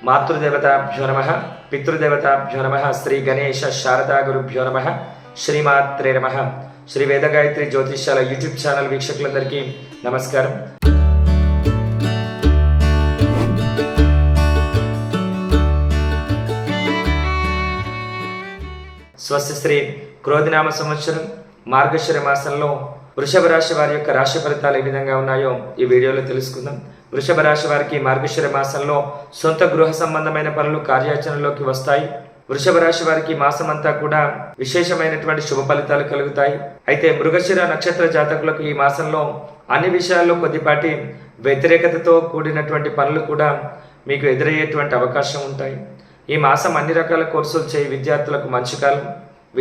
మాతృదేవతాభ్యో నమః, పితృదేవతాభ్యో నమః, శ్రీ గణేశ శారదా గురుభ్యో నమః, శ్రీమాత్రే నమః. శ్రీ వేదగాయత్రి జ్యోతిష్యాల యూట్యూబ్ ఛానల్ వీక్షకులందరికీ నమస్కారం. స్వస్తి శ్రీ క్రోధినామ సంవత్సరం మార్గశిర మాసంలో వృషభ రాశి వారి యొక్క రాశి ఫలితాలు ఏ విధంగా ఉన్నాయో ఈ వీడియోలో తెలుసుకుందాం. వృషభ రాశి వారికి మార్గశిర మాసంలో సొంత గృహ సంబంధమైన పనులు కార్యాచరణలోకి వస్తాయి. వృషభ రాశి వారికి మాసమంతా కూడా విశేషమైనటువంటి శుభ ఫలితాలు కలుగుతాయి. అయితే మృగశిర నక్షత్ర జాతకులకు ఈ మాసంలో అన్ని విషయాల్లో కొద్దిపాటి వ్యతిరేకతతో కూడినటువంటి పనులు కూడా మీకు ఎదురయ్యేటువంటి అవకాశం ఉంటాయి. ఈ మాసం అన్ని రకాల కోర్సులు చేయి విద్యార్థులకు మంచి కాలం.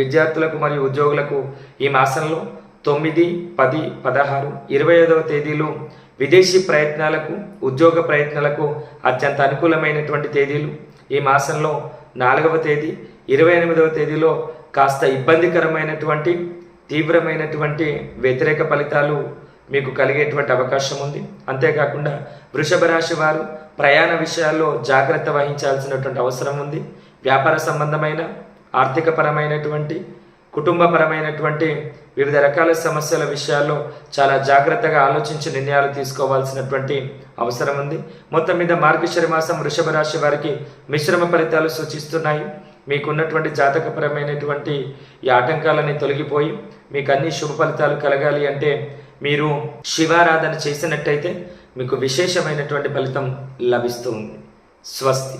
విద్యార్థులకు మరియు ఉద్యోగులకు ఈ మాసంలో 9, 10, 16, 25వ తేదీలు విదేశీ ప్రయత్నాలకు, ఉద్యోగ ప్రయత్నాలకు అత్యంత అనుకూలమైనటువంటి తేదీలు. ఈ మాసంలో 4వ తేదీ, 28వ తేదీలో కాస్త ఇబ్బందికరమైనటువంటి తీవ్రమైనటువంటి వ్యతిరేక ఫలితాలు మీకు కలిగేటువంటి అవకాశం ఉంది. అంతేకాకుండా వృషభ రాశి వారు ప్రయాణ విషయాల్లో జాగ్రత్త వహించాల్సినటువంటి అవసరం ఉంది. వ్యాపార సంబంధమైన, ఆర్థికపరమైనటువంటి, కుటుంబపరమైనటువంటి వివిధ రకాల సమస్యల విషయాల్లో చాలా జాగ్రత్తగా ఆలోచించి నిర్ణయాలు తీసుకోవాల్సినటువంటి అవసరం ఉంది. మొత్తం మీద మార్గశిర మాసం వృషభ రాశి వారికి మిశ్రమ ఫలితాలు సూచిస్తున్నాయి. మీకున్నటువంటి జాతకపరమైనటువంటి ఈ ఆటంకాలని తొలగిపోయి మీకు అన్ని శుభ ఫలితాలు కలగాలి అంటే మీరు శివారాధన చేసినట్టయితే మీకు విశేషమైనటువంటి ఫలితం లభిస్తుంది. స్వస్తి.